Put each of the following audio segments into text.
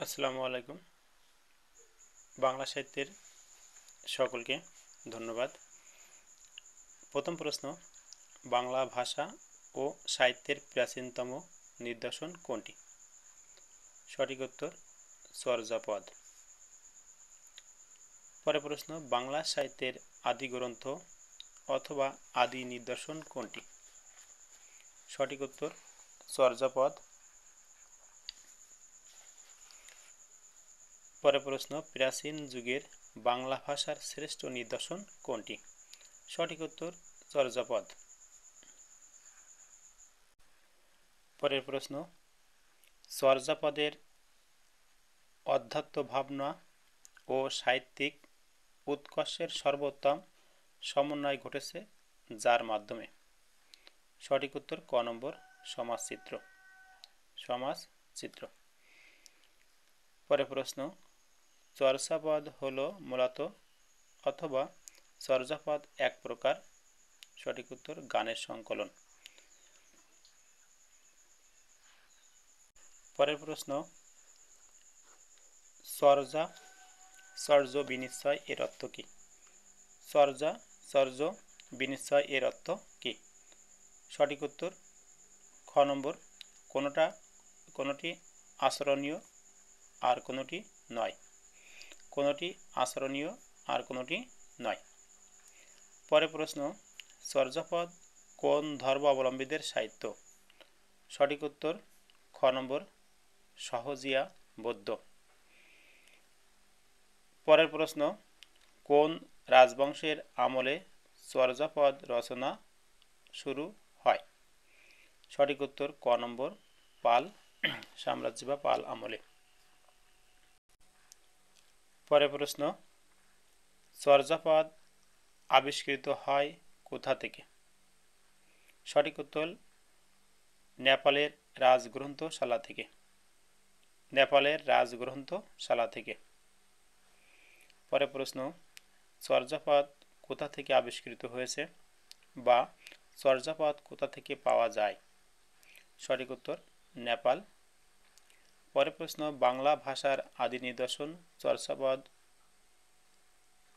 আসসালামু আলাইকুম। বাংলা সাহিত্যের সকলকে ধন্যবাদ। প্রথম প্রশ্ন, বাংলা ভাষা ও সাহিত্যের প্রাচীনতম নিদর্শন কোনটি? সঠিক উত্তর চর্যাপদ। পরের প্রশ্ন, বাংলা সাহিত্যের আদি গ্রন্থ অথবা আদি নিদর্শন কোনটি? সঠিক উত্তর চর্যাপদ। পরের প্রশ্ন, প্রাচীন যুগের বাংলা ভাষার শ্রেষ্ঠ নিদর্শন কোনটি? সঠিক উত্তর চর্যাপদ। পরের প্রশ্ন, চর্যাপদের অধ্যাত্ম ভাবনা ও সাহিত্যিক উৎকর্ষের সর্বোত্তম সমন্বয় ঘটেছে যার মাধ্যমে? সঠিক উত্তর ক নম্বর সমাজচিত্র। সমাজচিত্র। পরের প্রশ্ন, চর্যাপদ হল মূলত অথবা চর্যাপদ এক প্রকার? সঠিক উত্তর গানের সংকলন। পরের প্রশ্ন, চর্য বিনিশ্চয় এর অর্থ কি? চর্য বিনিশ্চয় এর অর্থ কি? সঠিক উত্তর খ নম্বর কোনটি আচরণীয় আর কোনটি নয়। কোনটি আচরণীয় আর কোনটি নয়। পরের প্রশ্ন, চর্যাপদ কোন ধর্মাবলম্বীদের সাহিত্য? সঠিক উত্তর খ নম্বর সহজিয়া বৌদ্ধ। পরের প্রশ্ন, কোন রাজবংশের আমলে চর্যাপদ রচনা শুরু হয়? সঠিক উত্তর ক নম্বর পাল সাম্রাজ্য বা পাল আমলে। পরের প্রশ্ন, চর্যাপদ আবিষ্কৃত হয় কোথা থেকে? সঠিক উত্তর নেপালের রাজগ্রন্থশালা থেকে। নেপালের রাজগ্রন্থশালা থেকে। পরের প্রশ্ন, চর্যাপদ কোথা থেকে আবিষ্কৃত হয়েছে বা চর্যাপদ কোথা থেকে পাওয়া যায়? সঠিক উত্তর নেপাল। পরের প্রশ্ন, বাংলা ভাষার আদি নিদর্শন চর্যাপদ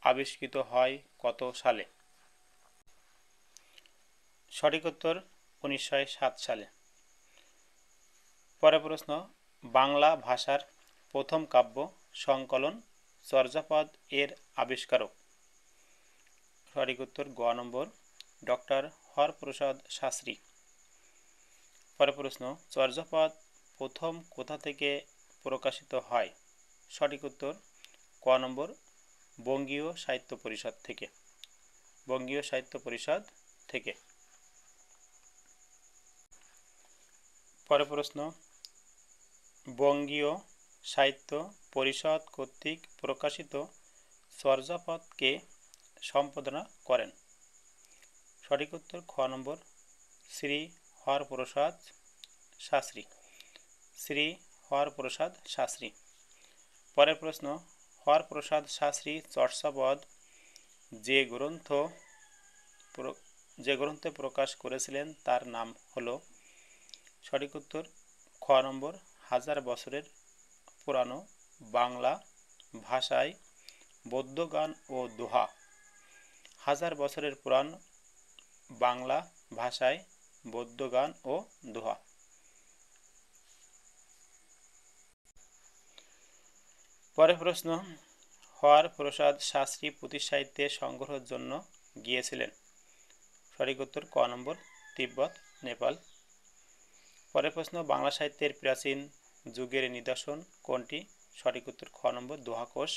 আবিষ্কৃত হয় কত সালে? সঠিক উত্তর 1907 সালে। পরের প্রশ্ন, বাংলা ভাষার প্রথম কাব্য সংকলন চর্যাপদ এর আবিষ্কারক? সঠিক উত্তর গ নম্বর ডক্টর হরপ্রসাদ শাস্ত্রী। পরের প্রশ্ন, চর্যাপদ প্রথম কোথা থেকে প্রকাশিত হয়? সঠিক উত্তর ক নম্বর বঙ্গীয় সাহিত্য পরিষদ থেকে। বঙ্গীয় সাহিত্য পরিষদ থেকে। পরের প্রশ্ন, বঙ্গীয় সাহিত্য পরিষদ কর্তৃক প্রকাশিত চর্যাপদকে সম্পাদনা করেন? সঠিক উত্তর খ নম্বর শ্রী হরপ্রসাদ শাস্ত্রী। শ্রী হরপ্রসাদ শাস্ত্রী। পরের প্রশ্ন, হরপ্রসাদ শাস্ত্রী চর্যাপদ যে গ্রন্থে প্রকাশ করেছিলেন তার নাম হল? সঠিক উত্তর খ নম্বর হাজার বছরের পুরানো বাংলা ভাষায় বৌদ্ধ গান ও দোহা। হাজার বছরের পুরাণ বাংলা ভাষায় বৌদ্ধ গান ও দোহা। পরের প্রশ্ন, হরপ্রসাদ শাস্ত্রী পুঁথি সাহিত্যের সংগ্রহের জন্য গিয়েছিলেন? সঠিক উত্তর ক নম্বর তিব্বত নেপাল। পরের প্রশ্ন, বাংলা সাহিত্যের প্রাচীন যুগের নিদর্শন কোনটি? সঠিক উত্তর খ নম্বর দোহা কোষ।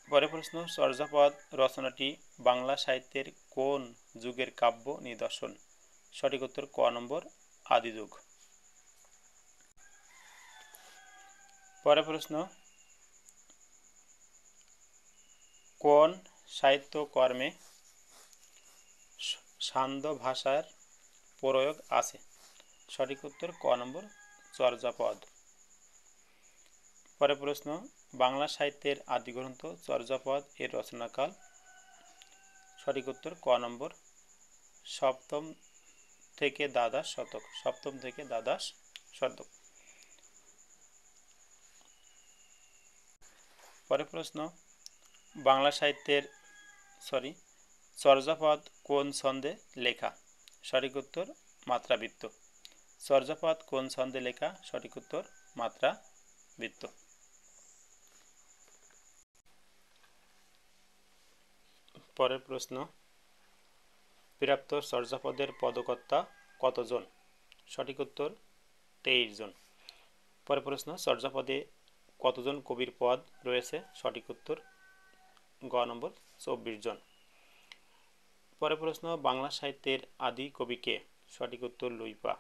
পরের প্রশ্ন, চর্যাপদ রচনাটি বাংলা সাহিত্যের কোন যুগের কাব্য নিদর্শন? সঠিক উত্তর ক নম্বর আদিযুগ। পরের প্রশ্ন, কোন সাহিত্যকর্মে সান্ধ্য ভাষার প্রয়োগ আছে? সঠিক উত্তর ক নম্বর চর্যাপদ। পরের প্রশ্ন, বাংলা সাহিত্যের আদিগ্রন্থ চর্যাপদ এর রচনাকাল? সঠিক উত্তর ক নম্বর সপ্তম থেকে দ্বাদশ শতক। সপ্তম থেকে দ্বাদশ শতক। পরের প্রশ্ন, বাংলা সাহিত্যের চর্যাপদ কোন ছন্দে লেখা? সঠিক উত্তর মাত্রাবৃত্ত। চর্যাপদ কোন ছন্দে লেখা? সঠিক উত্তর মাত্রাবৃত্ত। পরের প্রশ্ন, প্রাপ্ত চর্যাপদের পদকর্তা কতজন? সঠিক উত্তর 23 জন। পরের প্রশ্ন, চর্যাপদে কতজন কবির পদ রয়েছে? সঠিক উত্তর গ নম্বর 24 জন। পরের প্রশ্ন, বাংলা সাহিত্যের আদি কবি কে? সঠিক উত্তর লুইপা।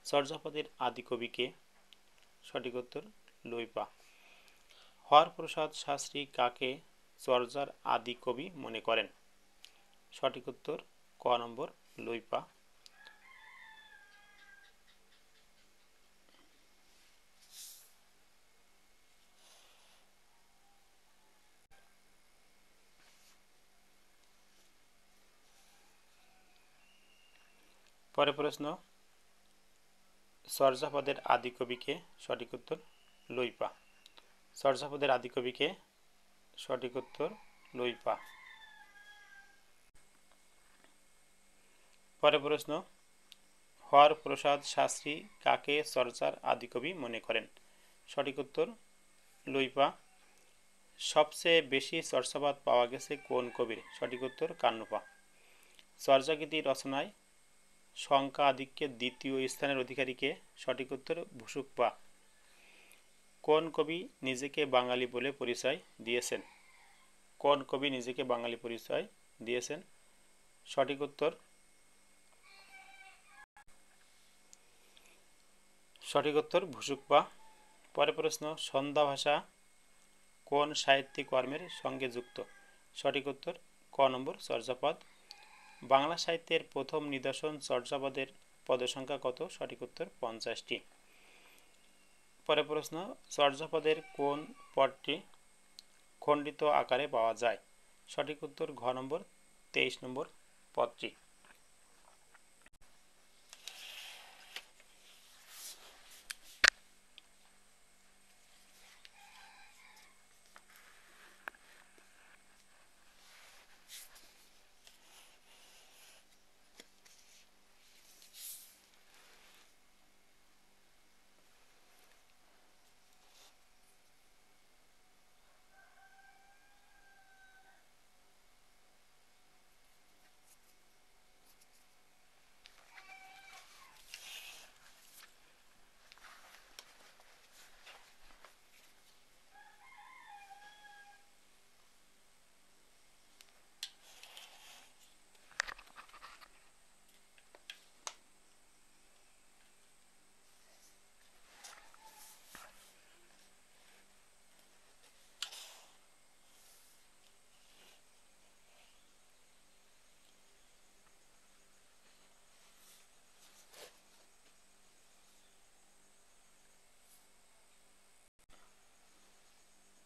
চর্যাপদের আদি কবি কে? সঠিক উত্তর লুইপা। হরপ্রসাদ শাস্ত্রী কাকে চর্যার আদি কবি মনে করেন? সঠিক উত্তর ক নম্বর লুইপা। পরের প্রশ্ন, চর্যাপদের আদি কবি কে? সঠিক উত্তর লুইপা। চর্যাপদের আদি কবি কে? সঠিক উত্তর লুইপা। পরের প্রশ্ন, হরপ্রসাদ শাস্ত্রী কাকে চর্যার আদি কবি মনে করেন? সঠিক উত্তর লুইপা। সবচেয়ে বেশি চর্যাপদ পাওয়া গেছে কোন কবির? সঠিক উত্তর কান্নপা। চর্যাগীতি রচনায় সংখ্যা আধিক্যের দ্বিতীয় স্থানের অধিকারী কে? সঠিক উত্তর ভুসুকপা। কোন কবি নিজেকে বাঙালি বলে পরিচয় দিয়েছেন? কোন কবি নিজেকে বাঙালি পরিচয় দিয়েছেন? সঠিক উত্তর ভুসুকপা। পরের প্রশ্ন, সন্ধ্যা ভাষা কোন সাহিত্যিক কর্মের সঙ্গে যুক্ত? সঠিক উত্তর ক নম্বর চর্যাপদ। বাংলা সাহিত্যের প্রথম নিদর্শন চর্যাপদের পদসংখ্যা কত? সঠিক উত্তর 50টি। পরের প্রশ্ন, চর্যাপদের কোন পদটি খণ্ডিত আকারে পাওয়া যায়? সঠিক উত্তর ঘ নম্বর 23 নম্বর পদটি।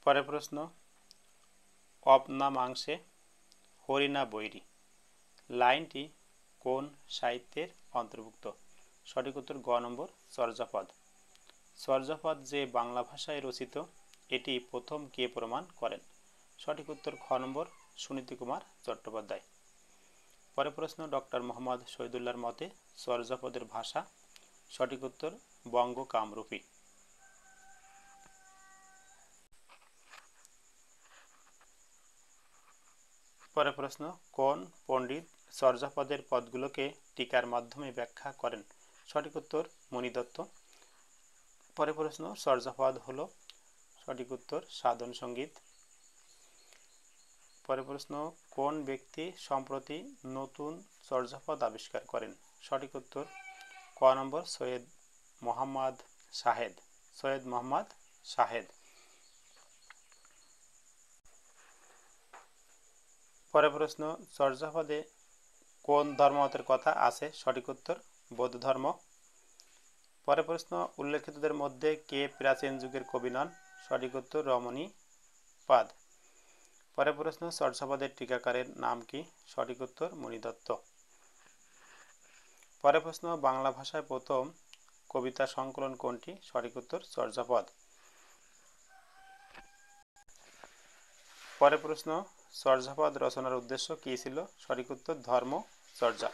পরের প্রশ্ন, অবনামাংসে হরিণা বৈরী লাইনটি কোন সাহিত্যের অন্তর্ভুক্ত? সঠিক উত্তর গ নম্বর চর্যাপদ। চর্যাপদ যে বাংলা ভাষায় রচিত এটি প্রথম কে প্রমাণ করেন? সঠিক উত্তর খ নম্বর সুনীতি কুমার চট্টোপাধ্যায়। পরের প্রশ্ন, ডক্টর মোহাম্মদ শহীদুল্লাহর মতে চর্যাপদের ভাষা? সঠিক উত্তর বঙ্গ কামরূপী। পরের প্রশ্ন, কোন পণ্ডিত চর্যাপদের পদগুলোকে টিকার মাধ্যমে ব্যাখ্যা করেন? সঠিক উত্তর মণিদত্ত। পরের প্রশ্ন, চর্যাপদ হলো? সঠিক উত্তর সাধন সঙ্গীত। পরের প্রশ্ন, কোন ব্যক্তি সম্প্রতি নতুন চর্যাপদ আবিষ্কার করেন? সঠিক উত্তর ক নম্বর সৈয়দ মোহাম্মদ শাহেদ। সৈয়দ মোহাম্মদ শাহেদ। পরের প্রশ্ন, চর্যাপদে কোন ধর্মমতের কথা আছে? সঠিক উত্তর বৌদ্ধ ধর্ম। পরের প্রশ্ন, উল্লেখিতদের মধ্যে কে প্রাচীন যুগের কবি নন? সঠিক উত্তর রমণীপাদ। পরের প্রশ্ন, চর্যাপদের টিকাকারের নাম কি? সঠিক উত্তর মণিদত্ত। পরের প্রশ্ন, বাংলা ভাষায় প্রথম কবিতা সংকলন কোনটি? সঠিক উত্তর চর্যাপদ। পরের প্রশ্ন, চর্যাপদ রচনার উদ্দেশ্য কী ছিল? সঠিক উত্তর ধর্ম চর্চা।